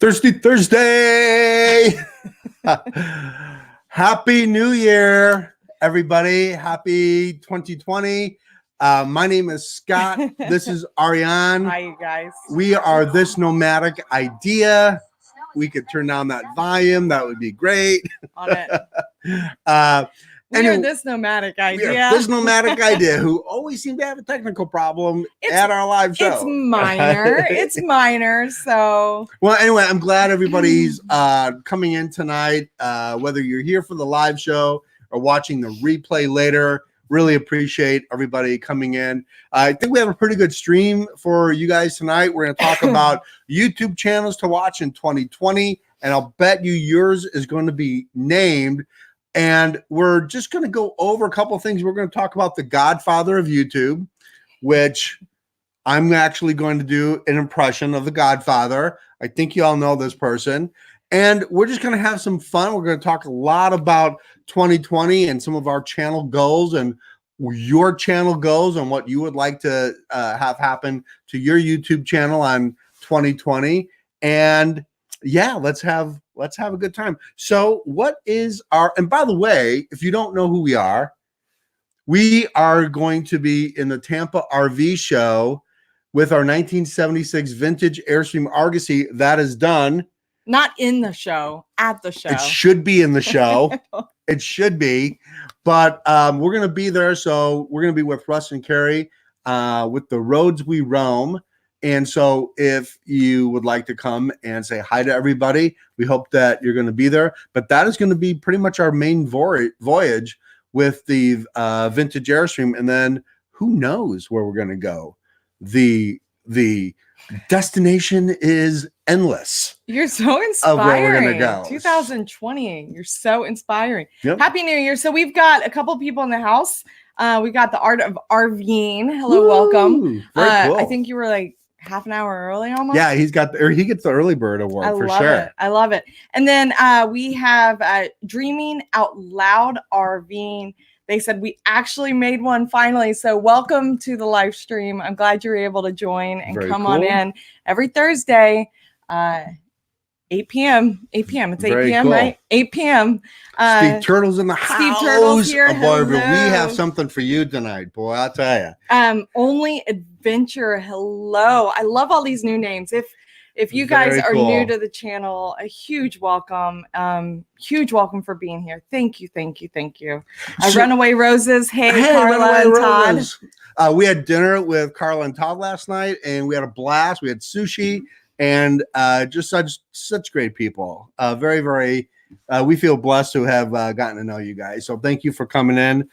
Thirsty Thursday. Happy New Year, everybody. Happy 2020. My name is Scott. This is Ariane. Hi, you guys. We are This Nomadic Idea. We could turn down that volume. That would be great. On it. We are This Nomadic Idea. We are This Nomadic Idea, who always seem to have a technical problem at our live show. It's minor. It's minor. So, well, anyway, I'm glad everybody's coming in tonight. Whether you're here for the live show or watching the replay later, really appreciate everybody coming in. I think we have a pretty good stream for you guys tonight. We're going to talk about YouTube channels to watch in 2020, and I'll bet you yours is going to be named. And we're just going to go over a couple of things. We're going to talk about the Godfather of YouTube, which I'm actually going to do an impression of the Godfather. I think you all know this person. And we're just going to have some fun. We're going to talk a lot about 2020 and some of our channel goals and your channel goals and what you would like to have happen to your YouTube channel on 2020. And yeah, let's have a good time. So what is our, and by the way, if you don't know who we are going to be in the Tampa RV show with our 1976 vintage Airstream Argsoy. That is done. Not in the show, at the show. It should be in the show. It should be, but we're going to be there. So we're going to be with Russ and Carrie with the Roads We Roam. And so if you would like to come and say hi to everybody, we hope that you're going to be there. But that is going to be pretty much our main voyage with the vintage Airstream. And then who knows where we're going to go. The destination is endless. You're so inspiring. Of where we're going to go. 2020. You're so inspiring. Yep. Happy New Year. So we've got a couple people in the house. We got the Art of RVing. Hello, welcome. Very cool. I think you were like half an hour early almost. Yeah, he gets the early bird award for sure. I love it. And then we have Dreaming Out Loud RVing. They said we actually made one finally. So welcome to the live stream. I'm glad you're able to join and come on in every Thursday, 8 p.m. 8 p.m. It's 8 p.m., cool. right? 8 p.m. Steve Turtle's in the house. Steve Turtle's here. Oh, boy, we have something for you tonight, boy. I'll tell you. Only Adventure. Hello. I love all these new names. If you guys are new to the channel, a huge welcome. Huge welcome for being here. Thank you. Runaway Roses. Hey, Carla and Todd. We had dinner with Carla and Todd last night, and we had a blast. We had sushi. And just such great people. Very, very, we feel blessed to have gotten to know you guys. So thank you for coming in.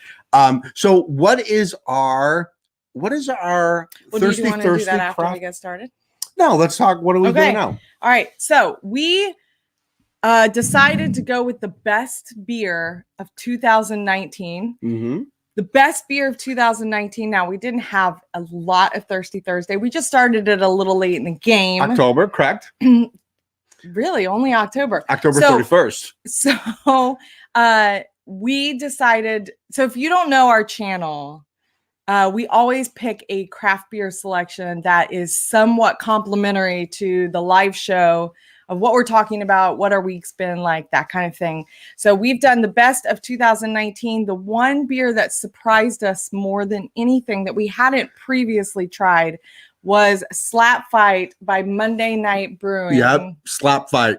So what is our Thirsty do you want to do that after crop? we get started? No, let's talk. What are we doing now? All right. So we decided to go with the best beer of 2019. Mm-hmm. The best beer of 2019. Now, we didn't have a lot of Thirsty Thursday. We just started it a little late in the game. October, correct? Really, only October. October 31st. So we decided, so if you don't know our channel, we always pick a craft beer selection that is somewhat complimentary to the live show of what we're talking about, what our week's been like, that kind of thing. So we've done the best of 2019. The one beer that surprised us more than anything that we hadn't previously tried was Slap Fight by Monday Night Brewing. Yep, Slap Fight.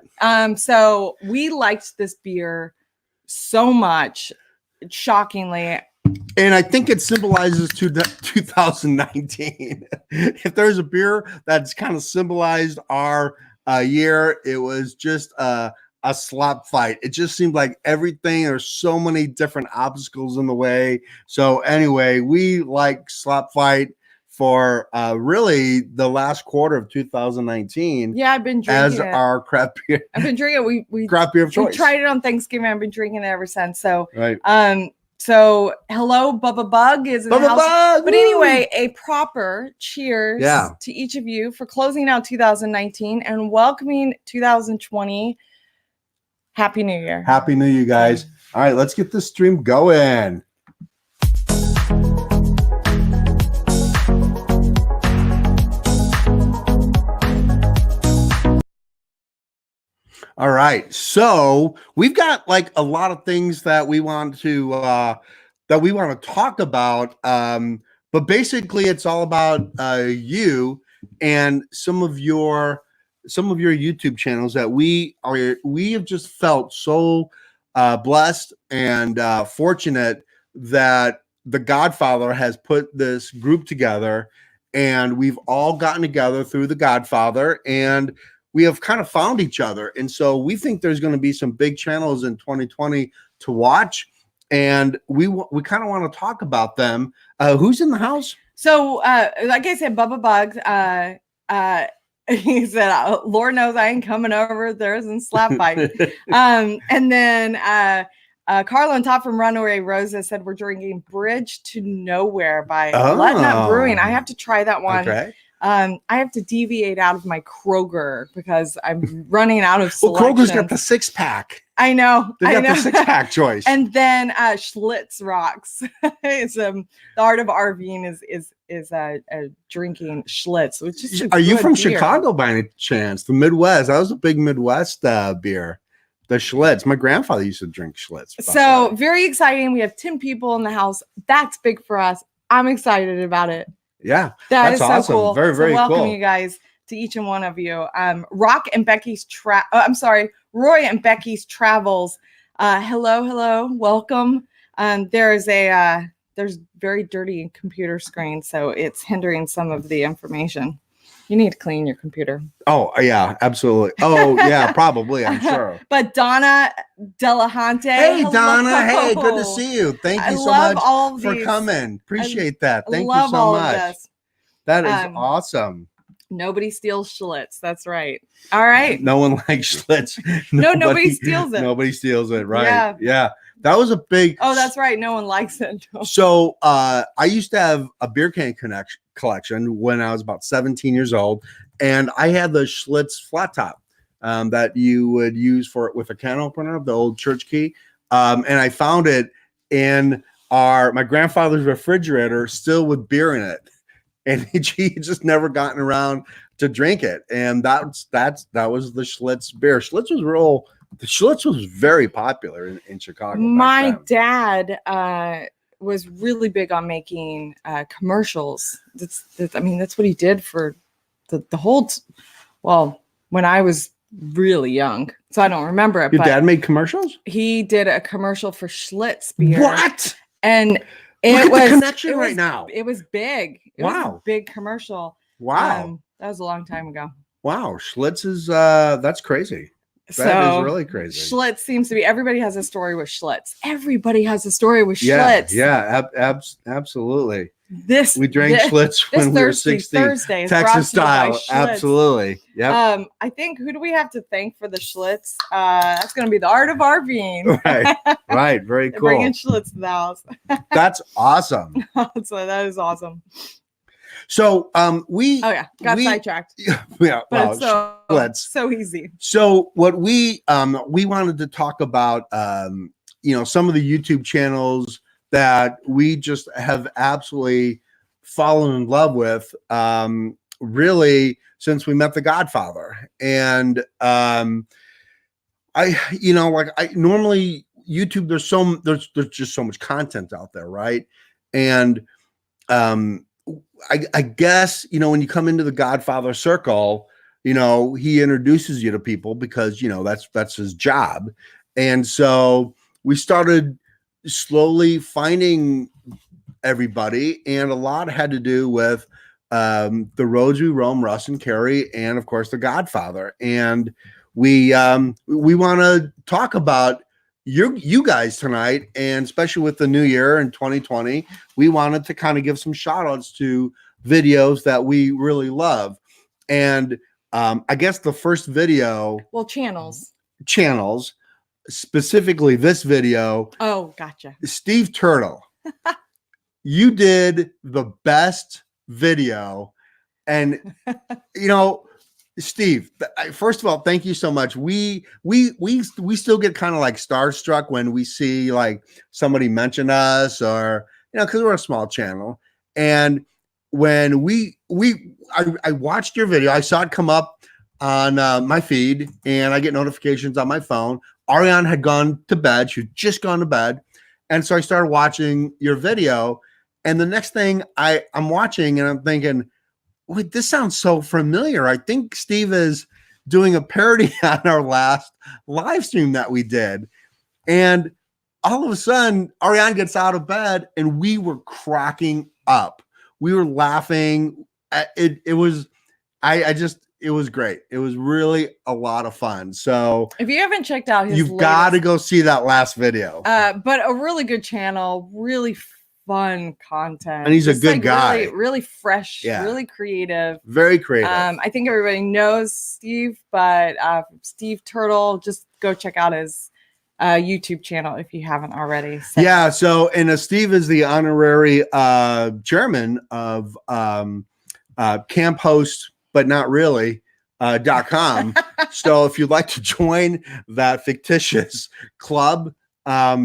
So we liked this beer so much, shockingly. And I think it symbolizes 2019. If there's a beer that's kind of symbolized our year, it was just a slap fight. It just seemed like everything, there's so many different obstacles in the way. So anyway, we like Slap Fight for really the last quarter of 2019. Yeah, I've been drinking as our craft beer. I've been drinking it. We craft beer of choice. We tried it on Thanksgiving. I've been drinking it ever since. So right. So hello, Bubba Bug is in the house. Bug, but anyway, a proper cheers to each of you for closing out 2019 and welcoming 2020. Happy New Year. Happy New Year, guys. All right, let's get this stream going. All right. So we've got like a lot of things that we want to talk about. But basically it's all about you and some of your YouTube channels that we have just felt so blessed and fortunate that the Godfather has put this group together, and we've all gotten together through the Godfather, and we have kind of found each other. And so we think there's going to be some big channels in 2020 to watch, and we kind of want to talk about them. Who's in the house? So like I said, Bubba Bugs, he said, Lord knows I ain't coming over. There isn't slap fight. And then Carlo and Todd from Runaway Rosa said we're drinking Bridge to Nowhere by Letnut Brewing. I have to try that one. Okay. I have to deviate out of my Kroger because I'm running out of selections. Well, Kroger's got the 6-pack. I know. They got the 6-pack choice. And then Schlitz rocks. It's the art of RVing is drinking Schlitz, which is Are you from beer. Chicago by any chance? The Midwest. That was a big Midwest beer. The Schlitz. My grandfather used to drink Schlitz. So very exciting. We have 10 people in the house. That's big for us. I'm excited about it. Yeah, that's awesome. So cool. Very, very welcome cool. You guys to each and one of you. Roy and Becky's Travels. Hello, welcome. There's very dirty computer screen, so it's hindering some of the information. You need to clean your computer. Oh yeah, absolutely. Oh yeah, probably. I'm sure. But Donna Delahante. Hey Donna. Hey, good to see you. Thank you so much for coming. Appreciate that. Thank you so much. That is awesome. Nobody steals Schlitz. That's right. All right. No one likes Schlitz. Nobody steals it. Nobody steals it. Right. Yeah. That was a big. Oh, that's right. No one likes it. So I used to have a beer can collection when I was about 17 years old, and I had the Schlitz flat top that you would use with a can opener, the old church key. And I found it in my grandfather's refrigerator, still with beer in it, and he just never gotten around to drink it. And that was the Schlitz beer. The Schlitz was very popular in Chicago. My dad was really big on making commercials. That's what he did for the whole. When I was really young, so I don't remember it. Your dad made commercials? He did a commercial for Schlitz beer. What? And Look at the connection right now. It was big. It was a big commercial. Wow. That was a long time ago. Wow. Schlitz is that's crazy. That is really crazy. Schlitz seems to be, everybody has a story with Schlitz. Everybody has a story with Schlitz. Yeah, absolutely. We drank Schlitz when we were 16. Thursday Texas style. Absolutely. Yeah. I think, who do we have to thank for the Schlitz? That's going to be the art of RVing. Right. Very cool. Bringing Schlitz to the house. That's awesome. So that is awesome. So got sidetracked. Yeah, but it's so easy. So what we wanted to talk about, some of the YouTube channels that we just have absolutely fallen in love with, really since we met the Godfather. And normally YouTube, there's just so much content out there, right? And I guess, when you come into the Godfather circle, he introduces you to people because, that's his job. And so we started slowly finding everybody, and a lot had to do with the roads we roam, Russ and Carrie, and of course the Godfather. And we want to talk about you guys tonight, and especially with the new year in 2020, we wanted to kind of give some shout outs to videos that we really love. And I guess the first video, channels, specifically this video. Oh, gotcha. Steve Turtle, you did the best video. And Steve, first of all, thank you so much. We still get kind of like starstruck when we see like somebody mention us, or because we're a small channel. And when I watched your video, I saw it come up on my feed, and I get notifications on my phone. Ariane had gone to bed. She had just gone to bed. And so I started watching your video. And the next thing I'm watching and I'm thinking, wait, this sounds so familiar. I think Steve is doing a parody on our last live stream that we did. And all of a sudden, Ariane gets out of bed and we were cracking up. We were laughing. It was great. It was really a lot of fun. So if you haven't checked out his you've got to go see that last video. But a really good channel, really fun content. And he's a good guy. Really, really fresh, really creative. Very creative. I think everybody knows Steve, but Steve Turtle, just go check out his YouTube channel if you haven't already. So and Steve is the honorary chairman of Camp Host, but not really, .com. So if you'd like to join that fictitious club,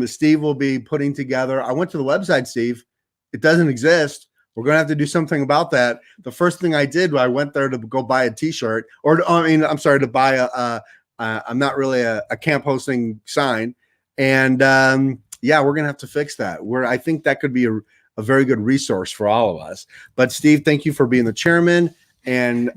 Steve will be putting together. I went to the website, Steve. It doesn't exist. We're going to have to do something about that. The first thing I did, I went there to go buy a t-shirt, to buy I'm not really a camp hosting sign. And we're going to have to fix that. I think that could be a very good resource for all of us. But Steve, thank you for being the chairman and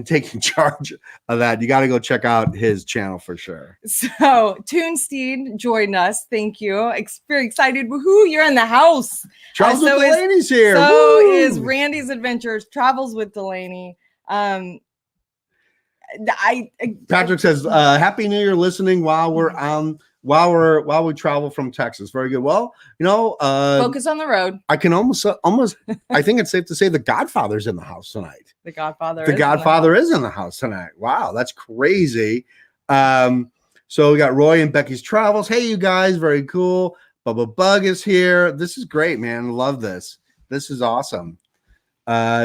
taking charge of that. You got to go check out his channel for sure. So Toonstein joined us. Thank you. Very excited. Woohoo, you're in the house. Travels with Delaney's here. So Woo! is Randy's Adventures, Travels with Delaney. Patrick says, Happy New Year listening while we travel from Texas. Very good. Well, focus on the road. I can almost I think it's safe to say the Godfather's in the house tonight. The Godfather is in the house tonight. Wow, that's crazy. So we got Roy and Becky's Travels. Hey, you guys, very cool. Bubba Bug is here. This is great, man. Love this. This is awesome.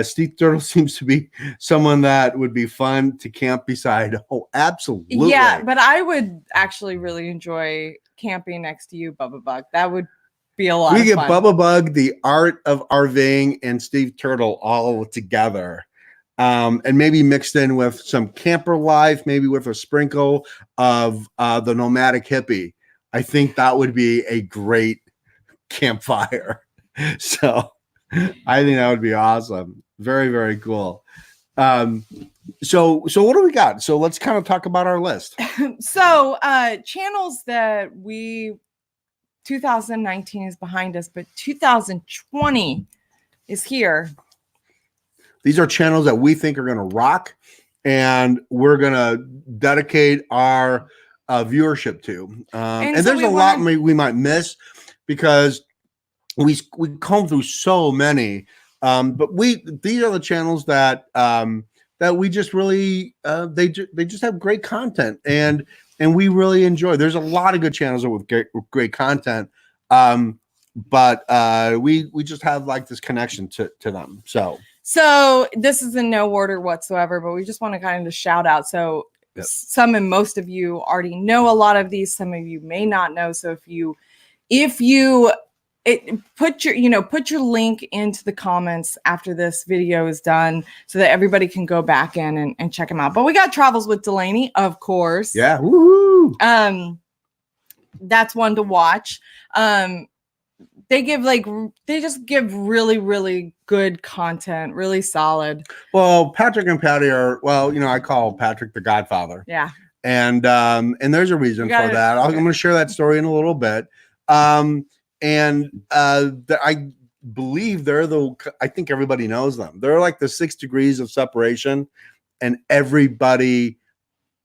Steve Turtle seems to be someone that would be fun to camp beside. Oh, absolutely. Yeah, but I would actually really enjoy camping next to you, Bubba Bug. That would be a lot of fun. We get Bubba Bug, the art of RVing, and Steve Turtle all together. And maybe mixed in with some camper life, maybe with a sprinkle of the nomadic hippie. I think that would be a great campfire. So I think that would be awesome. Very, very cool. So what do we got? So let's kind of talk about our list. So channels that 2019 is behind us, but 2020 is here. These are channels that we think are going to rock, and we're going to dedicate our viewership to. And there's a lot we might miss because we comb through so many. But these are the channels that we just really they just have great content, and we really enjoy. There's a lot of good channels with great content, but we just have like this connection to them. So this is in no order whatsoever, but we just want to kind of shout out. So some and most of you already know a lot of these. Some of you may not know. So if you put your link into the comments after this video is done so that everybody can go back in and check them out. But we got Travels with Delaney, of course. Yeah. Woohoo. That's one to watch. They just give really, really good content, really solid. Well, Patrick and Patty are, I call Patrick the Godfather. Yeah. And there's a reason for that. I'm going to share that story in a little bit. I believe I think everybody knows them. They're like the 6 degrees of separation, and everybody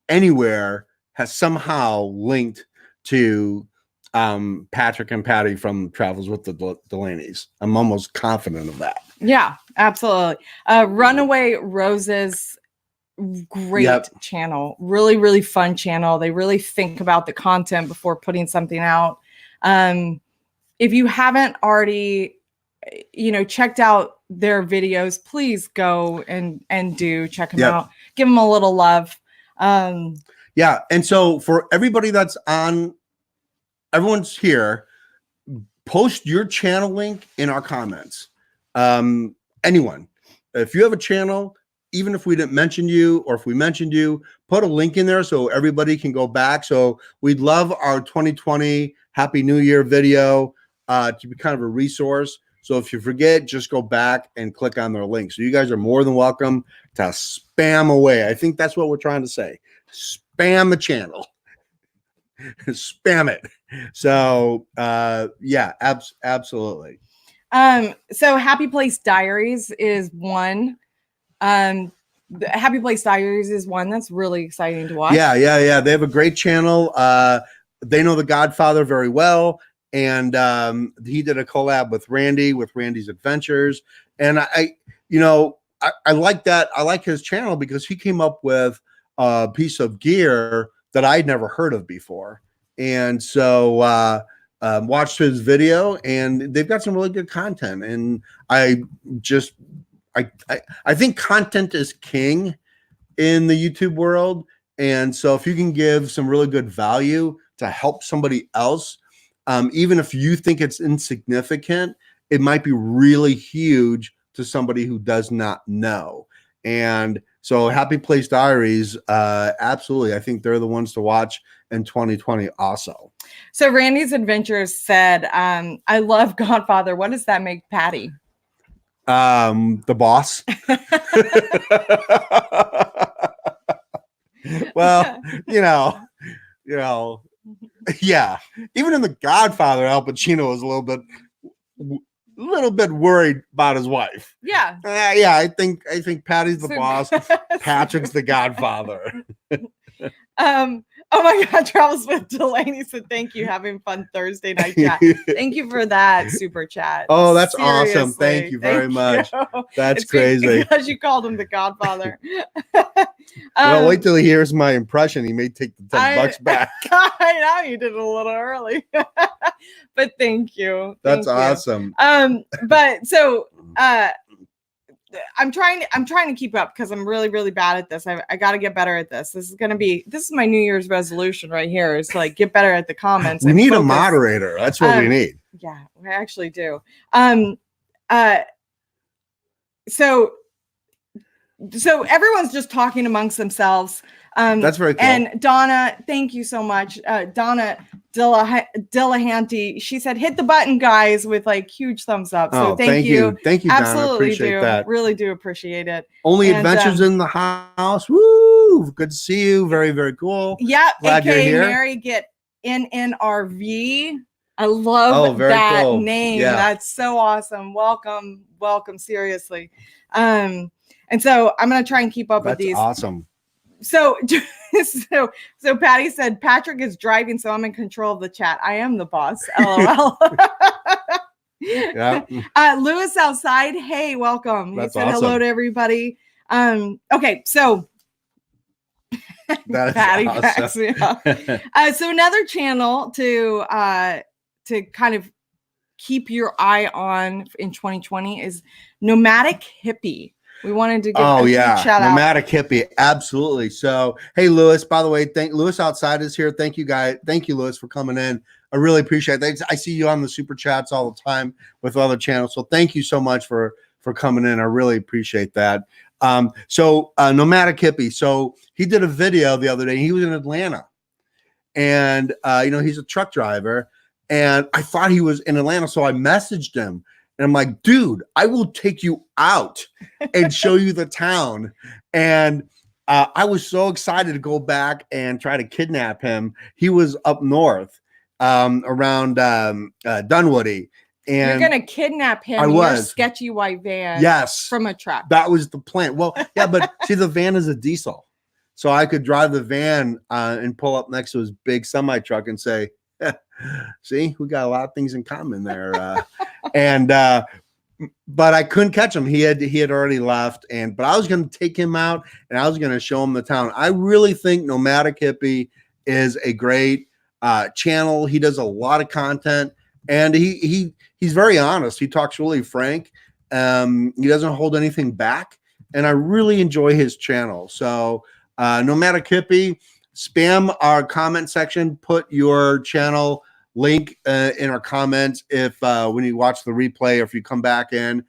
anywhere has somehow linked to Patrick and Patty from Travels with the Delaneys. I'm almost confident of that. Yeah, absolutely. Runaway Roses, great channel. Really, really fun channel. They really think about the content before putting something out. If you haven't already, checked out their videos, please go and do check them out. Give them a little love. And so for everybody that's on, everyone's here, post your channel link in our comments. Anyone, if you have a channel, even if we didn't mention you, or if we mentioned you, put a link in there so everybody can go back. So we'd love our 2020 Happy New Year video to be kind of a resource. So if you forget, just go back and click on their link. So you guys are more than welcome to spam away. I think that's what we're trying to say. Spam the channel. Spam it. So yeah, absolutely. So Happy Place Diaries is one. The Happy Place Diaries is one that's really exciting to watch. Yeah. They have a great channel. They know The Godfather very well. And he did a collab with Randy's Adventures. And I like that. I like his channel because he came up with a piece of gear that I'd never heard of before. And so watched his video, and they've got some really good content. And I think content is king in the YouTube world. And so if you can give some really good value to help somebody else, even if you think it's insignificant, it might be really huge to somebody who does not know. And so Happy Place Diaries, absolutely. I think they're the ones to watch in 2020 also. So Randy's Adventures said, I love Godfather. What does that make Patty? The boss. Well, yeah. Even in The Godfather, Al Pacino was a little bit worried about his wife. Yeah. Yeah. I think Patty's the boss. Patrick's the Godfather. Oh my God, Travels with Delaney said, thank you. Having fun Thursday night chat. Thank you for that super chat. Oh, that's Seriously, awesome. Thank you very much. You. That's crazy. Because you called him the Godfather. Well, wait till he hears my impression. He may take the $10 back. I know you did it a little early. But thank you. That's awesome. But so I'm trying to keep up because I'm really, really bad at this. I got to get better at this. This is my New Year's resolution right here, is to like get better at the comments. We need a moderator. That's what we need. Yeah, we actually do. So everyone's just talking amongst themselves. That's very cool. And Donna, thank you so much. Donna Dillahanty, she said, hit the button, guys, with like huge thumbs up. So thank you. Thank you, Donna. Absolutely Appreciate that. Really do appreciate it. Adventures in the house. Woo! Good to see you. Very, very cool. Yeah. Glad you're here. Mary Get NNRV. I love that name. Yeah. That's so awesome. Welcome. Seriously. And so I'm going to try and keep up with these. Awesome. So Patty said, Patrick is driving, so I'm in control of the chat. I am the boss. LOL. Yeah. Lewis outside. Hey, welcome. That's he said awesome. Hello to everybody. Okay, so Patty cracks me up. So another channel to kind of keep your eye on in 2020 is Nomadic Hippie. We wanted to give shout out. Nomadic Hippie. Absolutely. So, hey, Lewis, by the way, Lewis outside is here. Thank you, guys. Thank you, Lewis, for coming in. I really appreciate it. I see you on the super chats all the time with other channels. So thank you so much for coming in. I really appreciate that. Nomadic Hippie. So he did a video the other day. He was in Atlanta, and he's a truck driver, and I thought he was in Atlanta. So I messaged him. And I'm like, dude, I will take you out and show you the town. And I was so excited to go back and try to kidnap him. He was up north around Dunwoody. And you're going to kidnap him in your sketchy white van. Yes. From a truck. That was the plan. Well, yeah, but see, the van is a diesel. So I could drive the van and pull up next to his big semi truck and say, see, we got a lot of things in common there. But I couldn't catch him. He had already left. But I was going to take him out and I was going to show him the town. I really think Nomadic Hippie is a great channel. He does a lot of content, and he's very honest. He talks really frank. He doesn't hold anything back, and I really enjoy his channel. So Nomadic Hippie, spam our comment section, put your channel link in our comments if when you watch the replay or if you come back in,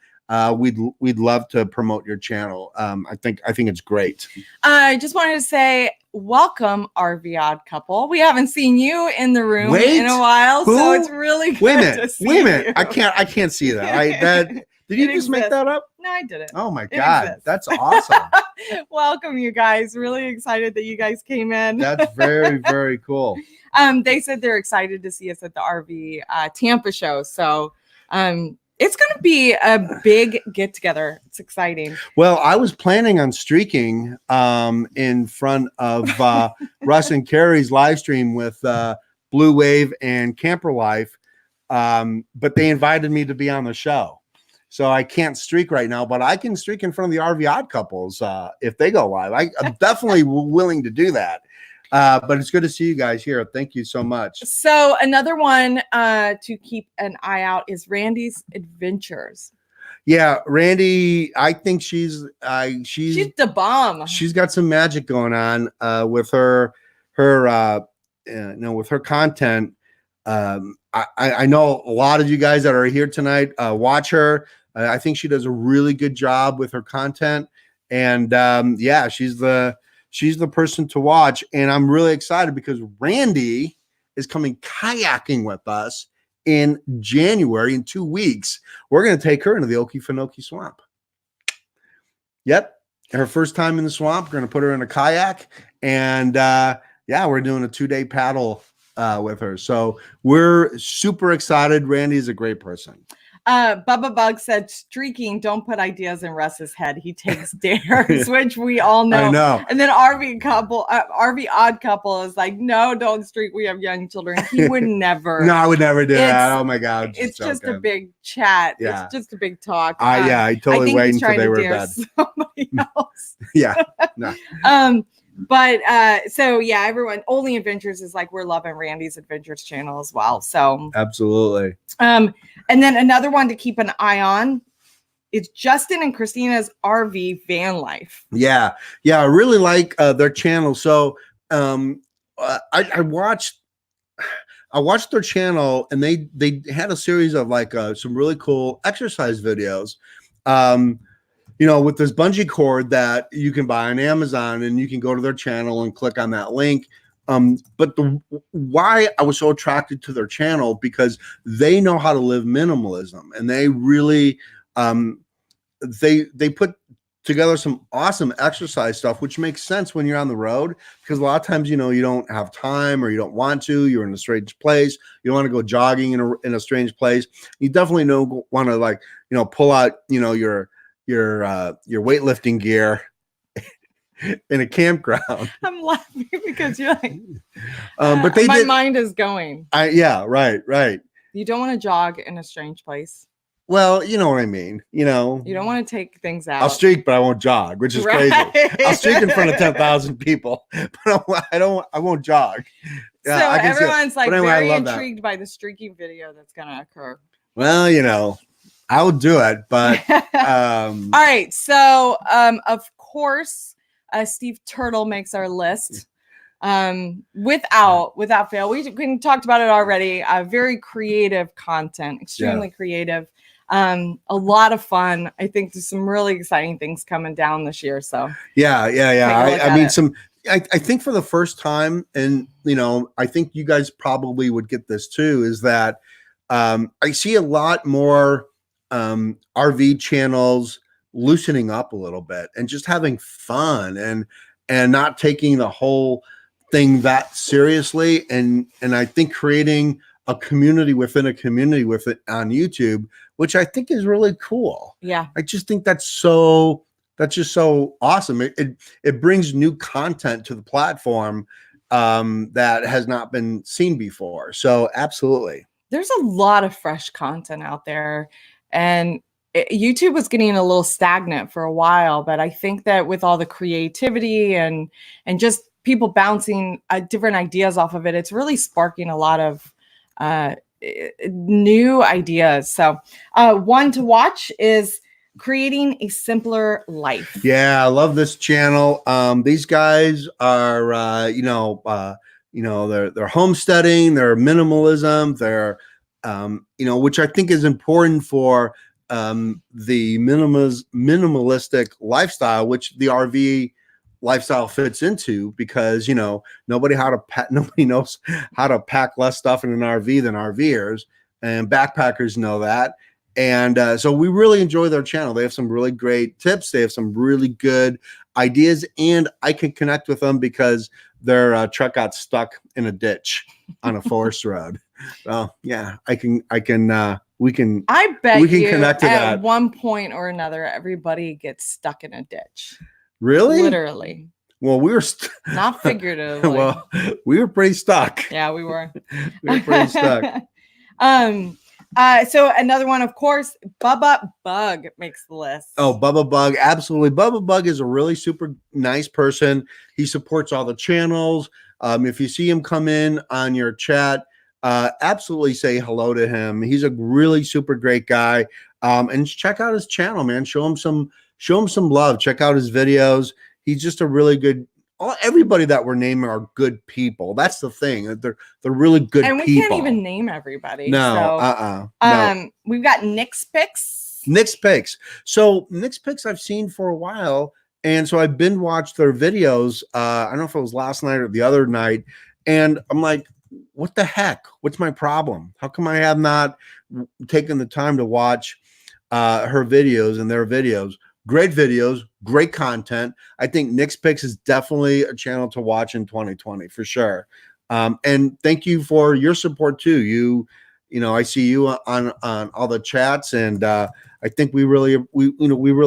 we'd love to promote your channel. I think it's great. I just wanted to say welcome, RV Odd Couple. We haven't seen you in the room in a while, so it's really good to see you. I can't see that. Did you just make that up? No, I didn't. Oh my God, that's awesome. Welcome, you guys. Really excited that you guys came in. That's very, very cool. They said they're excited to see us at the RV Tampa show. So it's going to be a big get together. It's exciting. Well, I was planning on streaking in front of Russ and Carrie's live stream with Blue Wave and Camper Life, but they invited me to be on the show. So I can't streak right now, but I can streak in front of the RV Odd Couples if they go live. I'm definitely willing to do that. But it's good to see you guys here. Thank you so much. So another one to keep an eye out is Randy's Adventures. Yeah, Randy, I think she's the bomb. She's got some magic going on with her with her content. I know a lot of you guys that are here tonight watch her. I think she does a really good job with her content, and yeah, she's the person to watch. And I'm really excited because Randy is coming kayaking with us in January. In 2 weeks, we're going to take her into the Okefenokee Swamp. Yep, her first time in the swamp. We're going to put her in a kayak, and yeah, we're doing a 2-day paddle with her. So we're super excited. Randy is a great person. Bubba Bug said, streaking, don't put ideas in Russ's head. He takes dares, which we all know. I know. And then RV Odd Couple is like, no, don't streak. We have young children. He would never. No, I would never do that. Oh my God. It's just a big chat. Yeah. It's just a big talk. Yeah, I totally waited until they were bed. Somebody else. Yeah. No. But so yeah, everyone, Only Adventures is like, we're loving Randy's Adventures channel as well. So absolutely. And then another one to keep an eye on is Justin and Christina's RV van life. Yeah. I really like their channel. So I watched their channel, and they had a series of like some really cool exercise videos. With this bungee cord that you can buy on Amazon, and you can go to their channel and click on that link. But why I was so attracted to their channel, because they know how to live minimalism, and they really they put together some awesome exercise stuff, which makes sense when you're on the road, because a lot of times, you don't have time, or you don't want to, you're in a strange place. You don't want to go jogging in a strange place. You definitely don't want to, like, pull out, your weightlifting gear in a campground. I'm laughing because you're like, but my mind is going. Yeah, right. You don't want to jog in a strange place. Well, you know what I mean. You don't want to take things out. I'll streak, but I won't jog, which is crazy. I'll streak in front of 10,000 people, but I won't jog. Yeah, so everyone's like very intrigued by the streaking video that's going to occur. Well, I will do it, but all right. So, of course, Steve Turtle makes our list. Without fail. We talked about it already. Very creative content, extremely creative. A lot of fun. I think there's some really exciting things coming down this year. So yeah. I mean, I think for the first time, and I think you guys probably would get this too, is that I see a lot more RV channels loosening up a little bit and just having fun and not taking the whole thing that seriously. And I think creating a community within a community with it on YouTube, which I think is really cool. Yeah. I just think that's just so awesome. It brings new content to the platform that has not been seen before. So absolutely. There's a lot of fresh content out there, and YouTube was getting a little stagnant for a while, but I think that with all the creativity and just people bouncing different ideas off of it, it's really sparking a lot of new ideas. So one to watch is Creating a Simpler Life. Yeah, I love this channel. These guys are, they're homesteading, they're minimalism, they're, which I think is important for the minimalistic lifestyle, which the RV lifestyle fits into, because nobody knows how to pack less stuff in an RV than RVers, and backpackers know that. And so we really enjoy their channel. They have some really great tips. They have some really good ideas, and I can connect with them because their truck got stuck in a ditch on a forest road. Well, yeah, we can I bet we can you connect to at that. one point or another, everybody gets stuck in a ditch. Really? Literally. Well, we were Not figuratively. well, we were pretty stuck. Yeah, we were. We were pretty stuck. So another one, of course, Bubba Bug makes the list. Oh, Bubba Bug, absolutely. Bubba Bug is a really super nice person. He supports all the channels. If you see him come in on your chat, absolutely say hello to him. He's a really super great guy. And check out his channel, man. Show him some love. Check out his videos. He's just a really good. Everybody that we're naming are good people. That's the thing. They're really good people. And we can't even name everybody. No, so, we've got Nick's Picks. Nick's Picks. So Nick's Picks I've seen for a while. And so I've been watched their videos. I don't know if it was last night or the other night. And I'm like, what the heck? What's my problem? How come I have not taken the time to watch her videos and their videos? Great videos, great content. I think Nick's Picks is definitely a channel to watch in 2020 for sure. And thank you for your support too. I see you on all the chats, and I think we really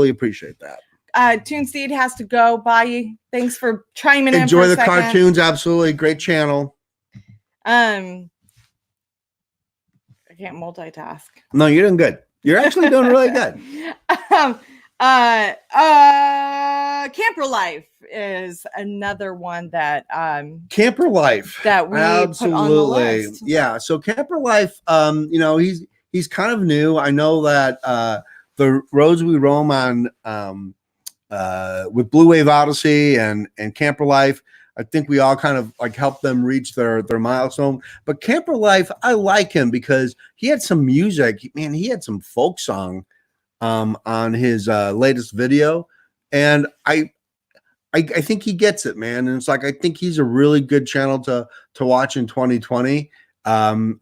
appreciate that. Toonseed has to go. Bye. Thanks for chiming in. Enjoy for the a second. cartoons. Absolutely great channel. I can't multitask. No, you're doing good. You're actually doing really good. Camper Life is another one that Camper Life that we put on the list. Yeah, so Camper Life, he's kind of new. I know that the roads we roam on with Blue Wave Odyssey and Camper Life, I think we all kind of like helped them reach their milestone. But Camper Life, I like him because he had some music. Man, he had some folk song on his latest video, and I think he gets it, man. And it's like I think he's a really good channel to watch in 2020.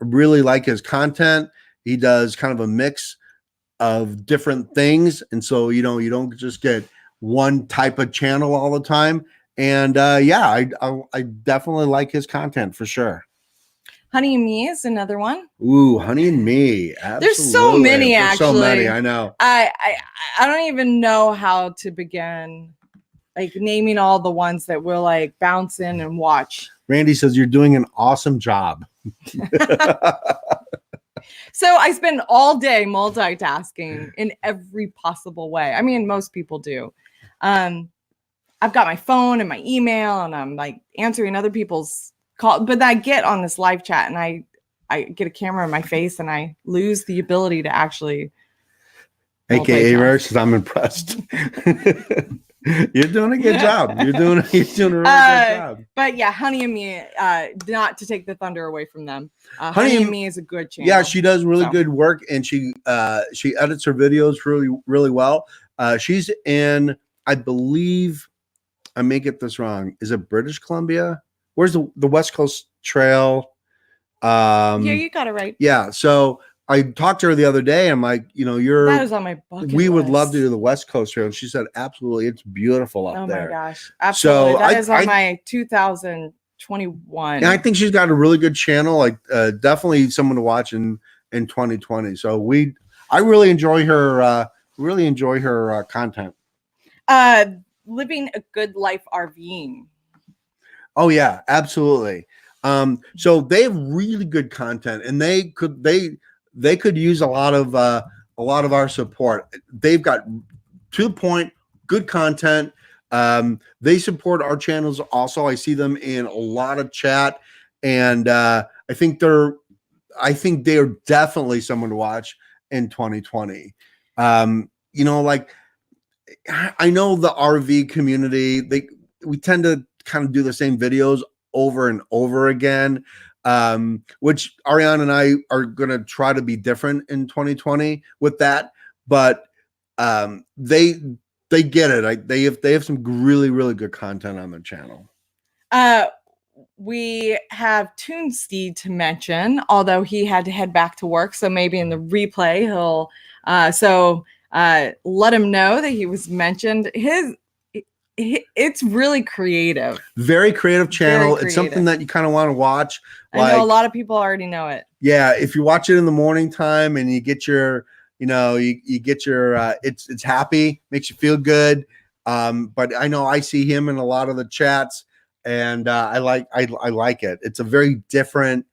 Really like his content. He does kind of a mix of different things, and so you don't just get one type of channel all the time. And I definitely like his content for sure. Honey and Me is another one. Ooh, Honey and Me. Absolutely. There's so many, actually. So many, I know. I don't even know how to begin, like naming all the ones that we'll like bounce in and watch. Randy says you're doing an awesome job. So I spend all day multitasking in every possible way. I mean, most people do. I've got my phone and my email, and I'm like answering other people's call, but I get on this live chat and I get a camera in my face and I lose the ability to actually. AKA Rich, I'm impressed. You're doing a good job. You're doing a really good job. But yeah, Honey and Me, not to take the thunder away from them. Honey and Me is a good channel. Yeah, she does really good work, and she edits her videos really, really well. She's in, I believe, I may get this wrong. Is it British Columbia? Where's the West Coast Trail? Yeah, you got it right. Yeah. So I talked to her the other day. I'm like, that was on my bucket we would list. love to do the West Coast Trail. And she said, absolutely, it's beautiful up there. Oh my gosh, absolutely. So that is on my 2021. And I think she's got a really good channel. Like definitely someone to watch in 2020. So I really enjoy her. Content. Living a Good Life RVing. Oh yeah, absolutely. So they have really good content, and they could use a lot of our support. They've got to the point, good content. They support our channels also. I see them in a lot of chat, and I think they are definitely someone to watch in 2020. Like I know the RV community, we tend to kind of do the same videos over and over again, which Ariane and I are going to try to be different in 2020 with that. but they get it. They have some really, really good content on their channel. We have Toonsteed to mention, although he had to head back to work. So maybe in the replay, he'll let him know that he was mentioned. It's really creative. Very creative channel. Very creative. It's something that you kind of want to watch. I know a lot of people already know it. Yeah, if you watch it in the morning time and you get your, you get your, it's happy, makes you feel good. But I know I see him in a lot of the chats, and I like it. It's a very different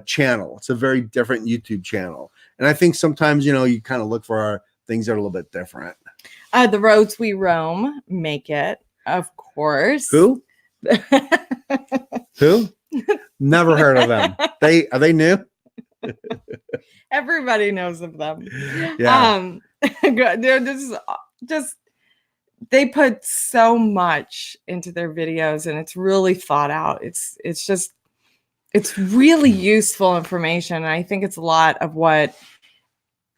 channel. It's a very different YouTube channel, and I think sometimes you kind of look for things that are a little bit different. The Roads We Roam make it, of course. Who? Who? Never heard of them. Are they new? Everybody knows of them. Yeah. They're just they put so much into their videos, and it's really thought out. It's really useful information. And I think it's a lot of what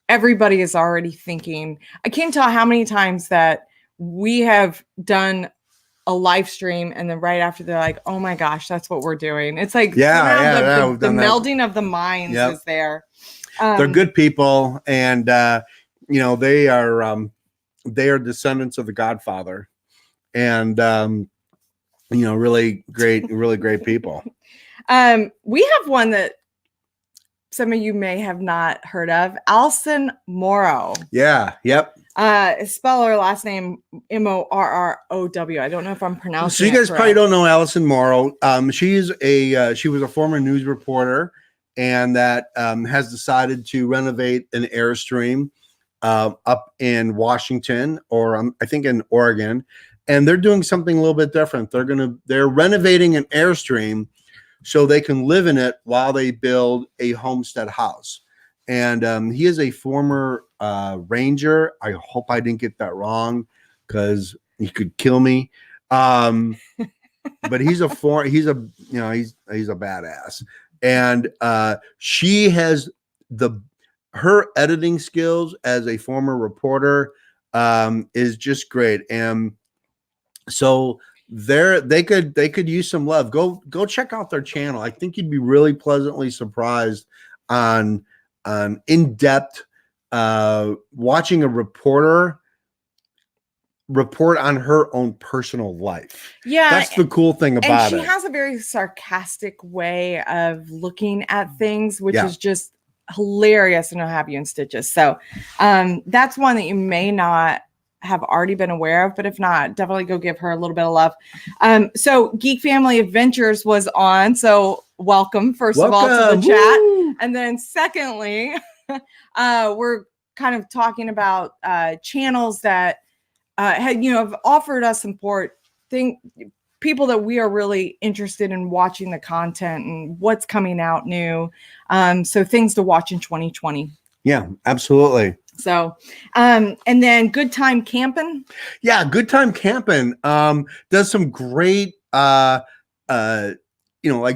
everybody is already thinking. I can't tell how many times that we have done a live stream, and then right after they're like, "Oh my gosh, that's what we're doing." It's like, the melding of the minds is there. They're good people, and they are descendants of the Godfather, and really great people. We have one that some of you may have not heard of, Alison Morrow. Yeah. Yep. Spell her last name Morrow. I don't know if I'm pronouncing. So you guys probably don't know Alison Morrow. She was a former news reporter, and that has decided to renovate an Airstream up in Washington, or I think in Oregon, and they're doing something a little bit different. They're renovating an Airstream so they can live in it while they build a homestead house. And he is a former Ranger. I hope I didn't get that wrong, because he could kill me. But he's a badass. And she has her editing skills as a former reporter is just great. And so they could use some love. Go check out their channel. I think you'd be really pleasantly surprised on in-depth watching a reporter report on her own personal life. Yeah, that's the cool thing about it. And she has a very sarcastic way of looking at things, which is just hilarious, and I'll have you in stitches. So that's one that you may not have already been aware of, but if not, definitely go give her a little bit of love. So Geek Family Adventures was on, so welcome of all to the chat. And then secondly, we're kind of talking about channels that have offered us support, people that we are really interested in watching the content and what's coming out new. So things to watch in 2020. Yeah, absolutely. So, and then Good Time Camping. Yeah, Good Time Camping does some great, like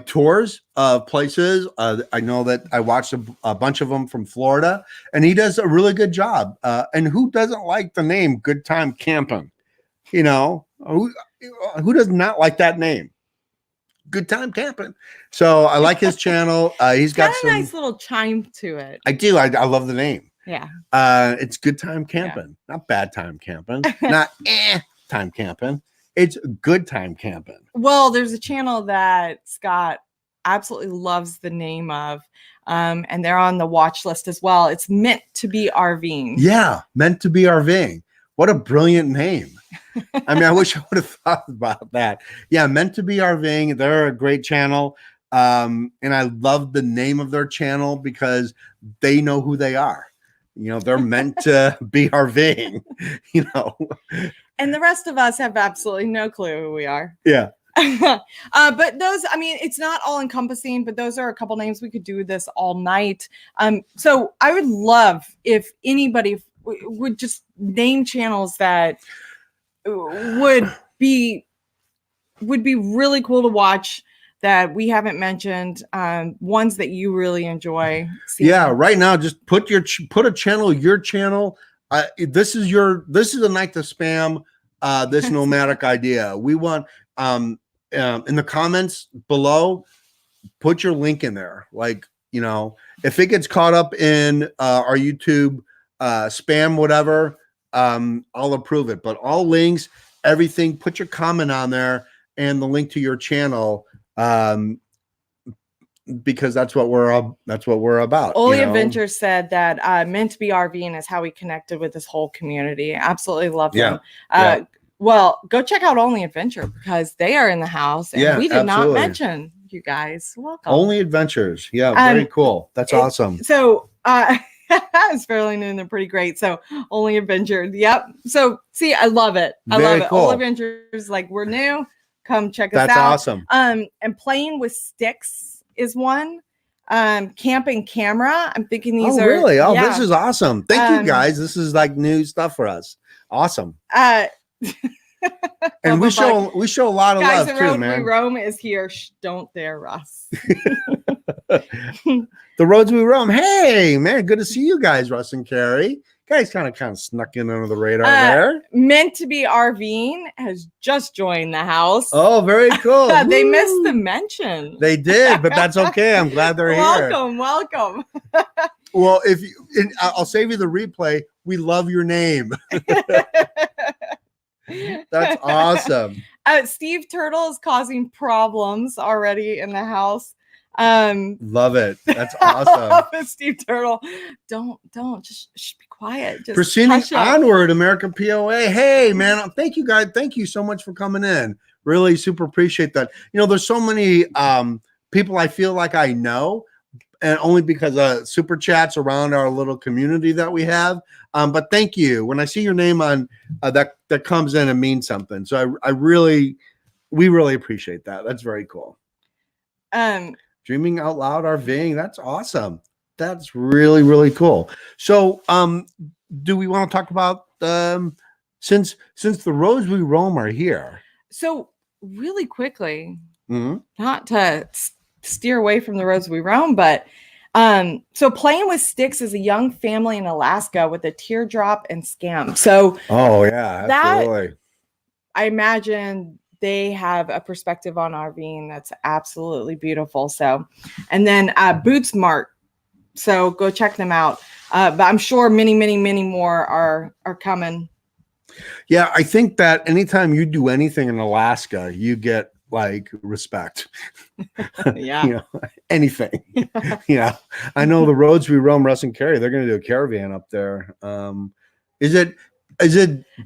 tours of places. I know that I watched a bunch of them from Florida, and he does a really good job. And who doesn't like the name Good Time Camping? Who does not like that name? Good Time Camping. So I like his channel. He's got a nice little chime to it. I do. I love the name. Yeah. It's Good Time Camping, not Bad Time Camping, not time camping. It's Good Time Camping. Well, there's a channel that Scott absolutely loves the name of, and they're on the watch list as well. It's Meant to Be RVing. Yeah, Meant to Be RVing. What a brilliant name. I mean, I wish I would have thought about that. Yeah, Meant to Be RVing. They're a great channel. And I love the name of their channel because they know who they are. They're meant to be RVing, And the rest of us have absolutely no clue who we are. Yeah. But those, it's not all encompassing, but those are a couple names. We could do this all night. So I would love if anybody would just name channels that would be really cool to watch that we haven't mentioned, ones that you really enjoy seeing. Yeah, right now, just put your channel This is a night to spam this nomadic idea. We want in the comments below, put your link in there. Like, if it gets caught up in our YouTube spam, whatever, I'll approve it. But all links, everything, put your comment on there and the link to your channel. Because that's what we're about. Oli Adventure said that meant to be RVing is how we connected with this whole community. Absolutely love them. Well, go check out Only Adventure because they are in the house and we did not mention you guys. Welcome. Only Adventures. Yeah, very cool. That's awesome. So it's fairly new and they're pretty great. So Only Adventure. Yep. So see, I love it. I love it. Only Adventures, like, we're new. Come check us out. That's awesome. And Playing with Sticks is one. Camping Camera. I'm thinking these are really? This is awesome. Thank you guys. This is like new stuff for us. Awesome. And we show a lot of love too, man. We Roam is here. Shh, don't dare, Russ. The Roads We Roam. Hey, man, good to see you guys, Russ and Carrie. Guys kind of snuck in under the radar there. Meant to be RVing has just joined the house. Oh, very cool. They missed the mention. They did, but that's okay. I'm glad they're here. Welcome. Well, I'll save you the replay. We love your name. That's awesome. Steve Turtle is causing problems already in the house. Love it. That's awesome. Steve Turtle, don't just be quiet. Just proceeding onward, American POA. Hey, man, thank you guys. Thank you so much for coming in. Really super appreciate that. There's so many people I feel like I know, and only because super chats around our little community that we have. But thank you. When I see your name on that comes in, it means something. So we really appreciate that. That's very cool. Dreaming Out Loud RVing. That's awesome. That's really, really cool. So, do we want to talk about since the Roads We Roam are here? So really quickly, not to steer away from the Roads We Roam, but so Playing with Sticks is a young family in Alaska with a teardrop and scam. So, absolutely. I imagine they have a perspective on RVing that's absolutely beautiful. So, and then Boots Mart. So go check them out. But I'm sure many, many, many more are coming. Yeah, I think that anytime you do anything in Alaska, you get like respect. Yeah. Anything. I know the Roads We Roam, Russ and Carrie, they're going to do a caravan up there. Is it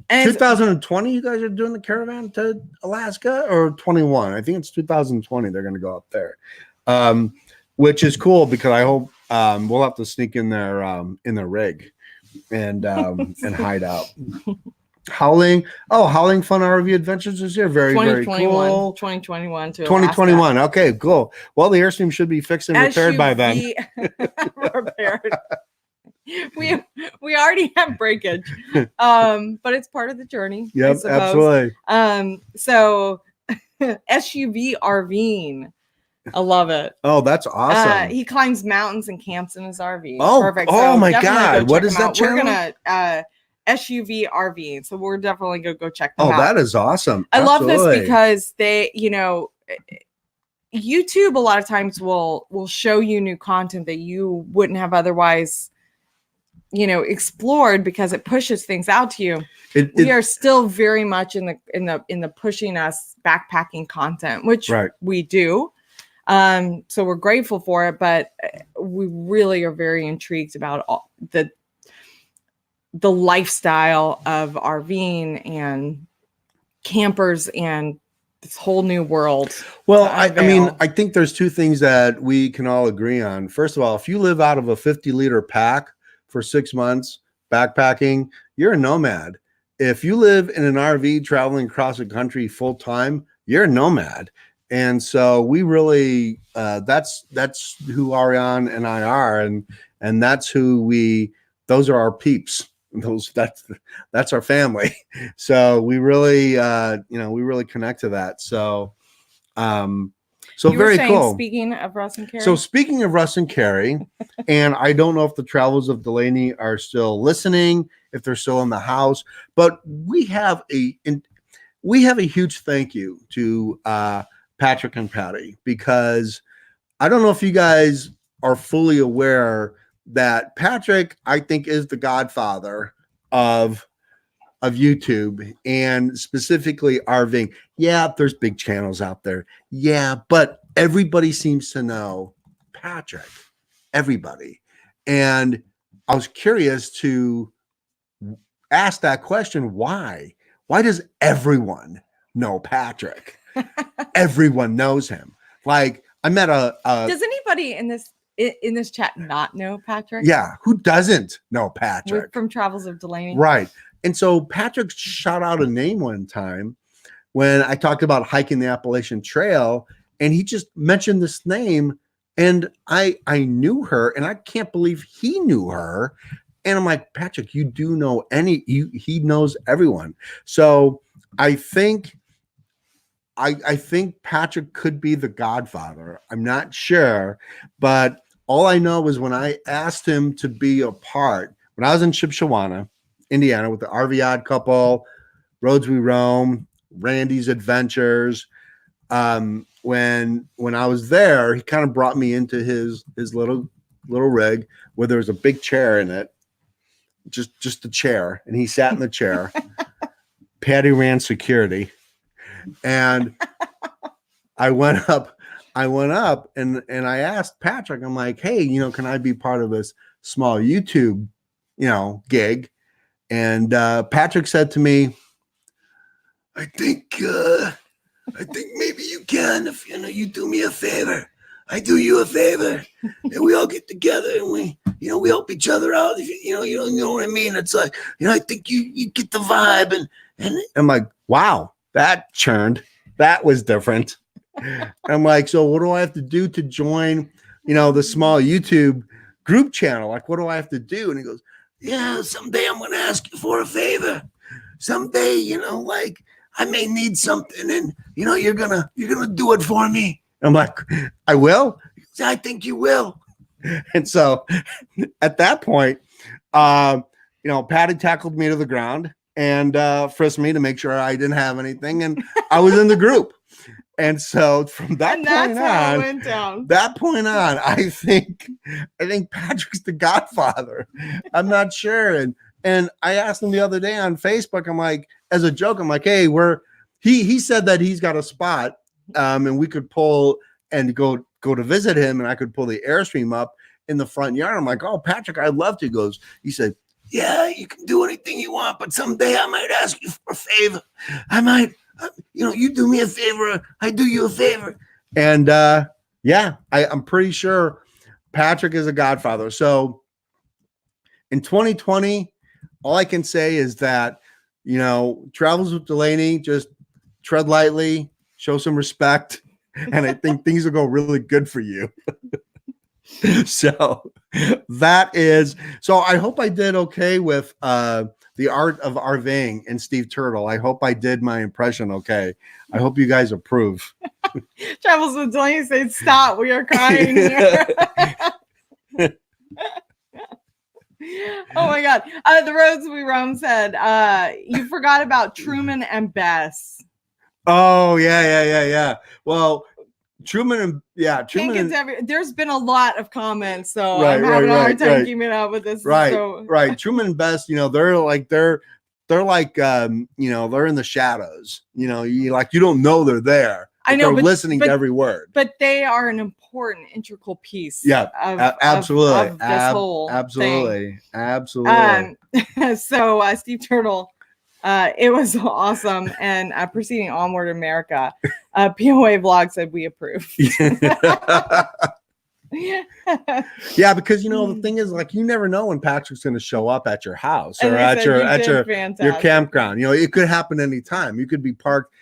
2020 you guys are doing the caravan to Alaska, or 21? I think it's 2020 they're going to go up there, which is cool because I hope we'll have to sneak in their rig and hide out. Howling Fun RV Adventures is here. Very, very cool. 2021 to 2021. Alaska. Okay, cool. Well, the Airstream should be fixed and repaired by then. Repaired. We already have breakage, but it's part of the journey. Yep, absolutely. So SUV RVing, I love it. Oh, that's awesome. He climbs mountains and camps in his RV. Oh, perfect. Oh so my God! What is that channel? We're gonna SUV RVing, so we're definitely gonna go check them out. Oh, that is awesome. I love this because they, YouTube a lot of times will show you new content that you wouldn't have otherwise explored because it pushes things out to you. We are still very much in the pushing us backpacking content, which we do. So we're grateful for it, but we really are very intrigued about the lifestyle of RVing and campers and this whole new world. Well, I mean, I think there's two things that we can all agree on. First of all, if you live out of a 50-liter pack for 6 months backpacking, you're a nomad. If you live in an RV traveling across the country full time, you're a nomad. And so we really, that's who Ariane and I are, and that's who those are our peeps. That's our family. So we really, we really connect to that. So, So You were very saying, cool. speaking of Russ and Carrie. So speaking of Russ and Carrie, and I don't know if the Travels of Delaney are still listening, if they're still in the house, but we have a huge thank you to Patrick and Patty, because I don't know if you guys are fully aware that Patrick, I think, is the godfather of YouTube, and specifically RVing. Yeah, there's big channels out there. Yeah, but everybody seems to know Patrick. Everybody. And I was curious to ask that question. Why? Why does everyone know Patrick? Everyone knows him. Like, I met does anybody in this chat not know Patrick? Yeah, who doesn't know Patrick? From Travels of Delaney. Right. And so Patrick shot out a name one time when I talked about hiking the Appalachian Trail, and he just mentioned this name, and I knew her, and I can't believe he knew her. And I'm like, Patrick, you do know he knows everyone. So I think Patrick could be the godfather. I'm not sure, but all I know is when I asked him to be a part, when I was in Shipshewana, Indiana, with the RV Odd Couple, Roads We Roam, Randy's Adventures, when I was there, he kind of brought me into his little rig where there was a big chair in it, just a chair, and he sat in the chair. Patty ran security, and I went up and I asked Patrick, I'm like, hey, can I be part of this small YouTube, gig? And Patrick said to me, I think maybe you can, if you do me a favor. I do you a favor, and we all get together and we help each other out. If you know what I mean. It's like, I think you get the vibe, and I'm like, wow, that churned. That was different. I'm like, so what do I have to do to join, the small YouTube group channel? Like, what do I have to do? And he goes, yeah, someday I'm going to ask you for a favor. Someday, like I may need something, and you're gonna do it for me. I'm like, I will. I think you will. And so at that point, Patty tackled me to the ground and frisked me to make sure I didn't have anything, and I was in the group. And so from that point on, I think Patrick's the godfather. I'm not sure. And I asked him the other day on Facebook, I'm like, as a joke, I'm like, hey, he said that he's got a spot, and we could pull and go to visit him, and I could pull the Airstream up in the front yard. I'm like, oh, Patrick, I'd love to. He said, yeah, you can do anything you want, but someday I might ask you for a favor. I might, you do me a favor, I do you a favor. And I'm pretty sure Patrick is a godfather. So in 2020, all I can say is that, Travels with Delaney, just tread lightly, show some respect, and I think things will go really good for you. So I hope I did okay with the art of RVing and Steve Turtle. I hope I did my impression okay. I hope you guys approve. Travels with Delaney said, stop, we are crying here. Oh my God. The Roads We Roam said, you forgot about Truman and Bess. Oh, yeah. Well, Truman. There's been a lot of comments, so I'm having a hard time keeping up with this. Right. Truman and Bess, they're like they're in the shadows. You don't know they're there. I know, they're listening to every word. But they are an important integral piece. Yeah, absolutely. Of this whole absolutely. thing. Absolutely. So Steve Turtle, it was awesome. And proceeding onward, America. POA Vlog said we approve. Yeah, because the thing is, like, you never know when Patrick's going to show up at your house or at your campground. It could happen anytime. You could be parked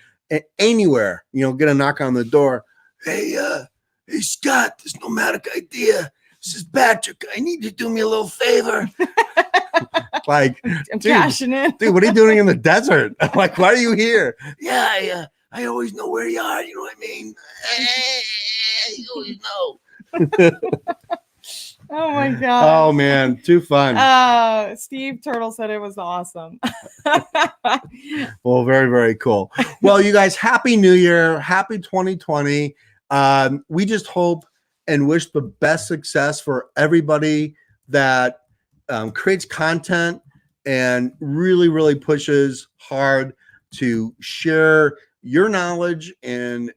anywhere. Get a knock on the door. Hey, Scott, this Nomadic Idea. This is Patrick. I need you to do me a little favor. Like, I'm cashing in. Dude, what are you doing in the desert? I'm like, why are you here? Yeah, I always know where you are. You know what I mean? You always know. Oh my god. Oh man, too fun. Steve Turtle said it was awesome. Well, very, very cool. Well, you guys, happy New Year, happy 2020. We just hope and wish the best success for everybody that creates content and really, really pushes hard to share your knowledge and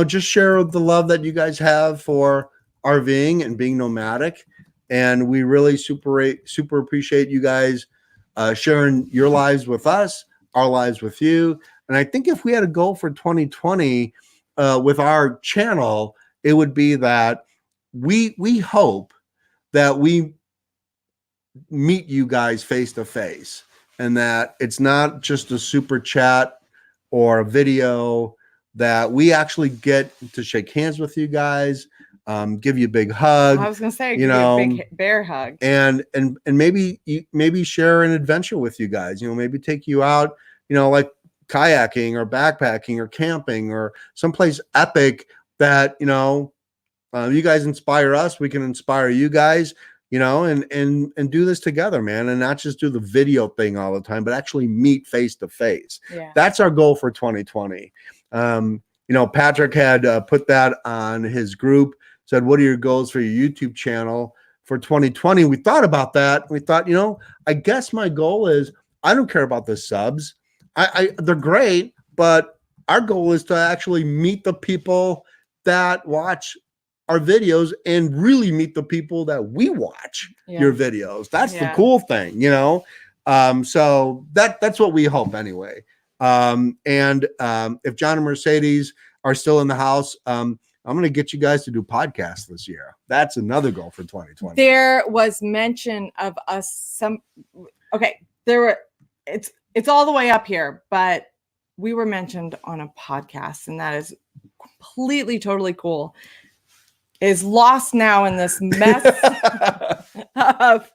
just share the love that you guys have for RVing and being nomadic. And we really super appreciate you guys sharing your lives with us, our lives with you. And I think if we had a goal for 2020 with our channel, it would be that we hope that we meet you guys face to face, and that it's not just a super chat or a video, that we actually get to shake hands with you guys, give you a big hug. I was gonna say, give you a big bear hug, and maybe share an adventure with you guys. Maybe take you out, like kayaking or backpacking or camping or someplace epic that you guys inspire us. We can inspire you guys. And do this together, man, and not just do the video thing all the time, but actually meet face to face. That's our goal for 2020. Patrick had put that on his group, said, what are your goals for your YouTube channel for 2020? We thought about that. We thought, I guess my goal is, I don't care about the subs. They're great, but our goal is to actually meet the people that watch our videos and really meet the people that we watch your videos. That's the cool thing, so that's what we hope anyway. And if John and Mercedes are still in the house, I'm going to get you guys to do podcasts this year. That's another goal for 2020. There was mention of us it's all the way up here, but we were mentioned on a podcast, and that is completely, totally cool. Is lost now in this mess of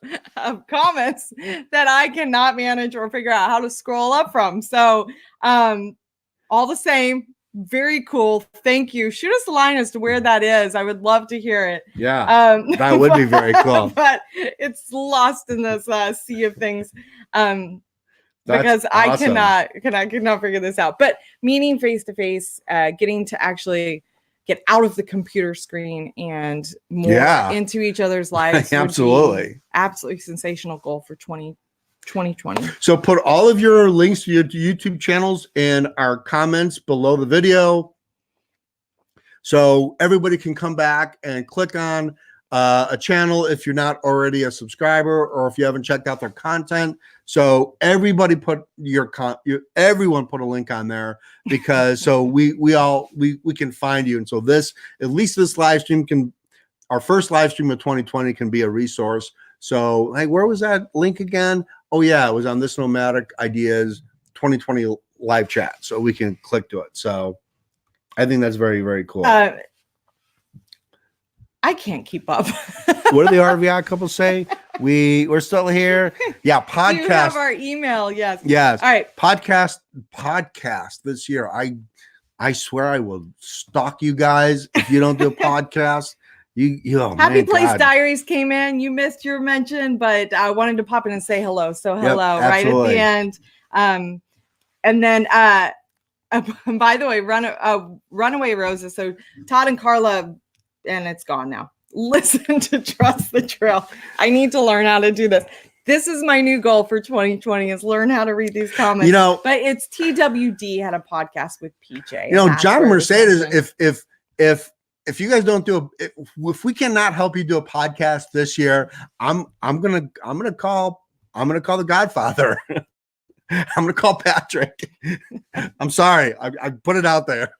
comments that I cannot manage or figure out how to scroll up from. So all the same, very cool. Thank you. Shoot us a line as to where that is. I would love to hear it. Yeah, that would be very cool. But it's lost in this sea of things. Because awesome. I cannot figure this out. But meeting face to face, getting to actually get out of the computer screen and more into each other's lives. Absolutely sensational goal for 2020. So put all of your links to your YouTube channels in our comments below the video, so everybody can come back and click on a channel if you're not already a subscriber, or if you haven't checked out their content. So everybody put everyone put a link on there, because so we can find you. And so at least this live stream our first live stream of 2020 can be a resource. So, hey, where was that link again? Oh yeah, it was on this Nomadic Ideas 2020 live chat. So we can click to it. So I think that's very, very cool. I can't keep up. What do the RVI couple say? We're still here. Yeah, podcast. You have our email. Yes. All right. Podcast this year. I swear I will stalk you guys if you don't do a podcast. Happy Place Diaries came in. You missed your mention, but I wanted to pop in and say hello. So hello, right at the end. And then by the way, Runaway Roses. So Todd and Carla, and it's gone now. Listen to Trust the Trail. I need to learn how to do this. This is my new goal for 2020, is learn how to read these comments. But it's TWD had a podcast with PJ. John and Mercedes, if you guys don't if we cannot help you do a podcast this year, I'm gonna call the Godfather. I'm gonna call Patrick. I'm sorry. I put it out there.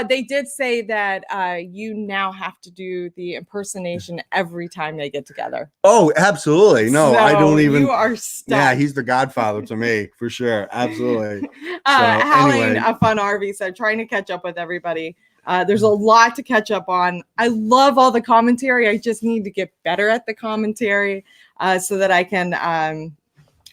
They did say that you now have to do the impersonation every time they get together. Oh, absolutely. No, so I don't even. You are stuck. Yeah, he's the Godfather to me, for sure. Absolutely. Howling a Fun RV said, trying to catch up with everybody. There's a lot to catch up on. I love all the commentary. I just need to get better at the commentary so that I can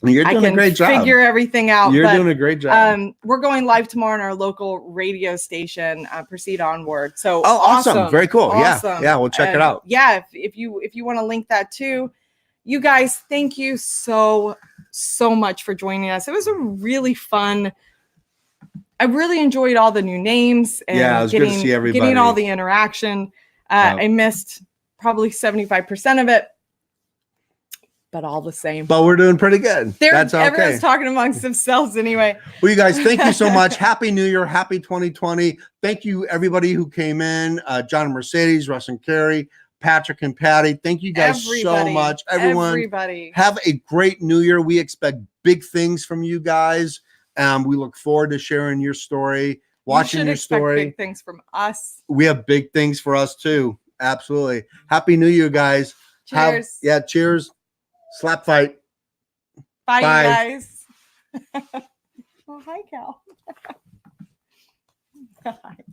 You're doing a great job. Figure everything out. You're doing a great job. We're going live tomorrow on our local radio station. Proceed onward. So awesome. Very cool. Awesome. Yeah, we'll check it out. Yeah, if you want to link that too. You guys, thank you so much for joining us. It was a really fun. I really enjoyed all the new names and it was good to see everybody. Getting all the interaction. I missed probably 75% of it. But all the same. But we're doing pretty good. That's okay. Everyone's talking amongst themselves anyway. Well, you guys, thank you so much. Happy New Year. Happy 2020. Thank you, everybody who came in. John and Mercedes, Russ and Carrie, Patrick and Patty. Thank you guys so much. Everybody. Have a great New Year. We expect big things from you guys. We look forward to sharing your story, watching your story. Big things from us. We have big things for us too. Absolutely. Happy New Year, guys. Cheers. Cheers. Slap fight. Bye. You guys. Oh, hi, Cal. Bye.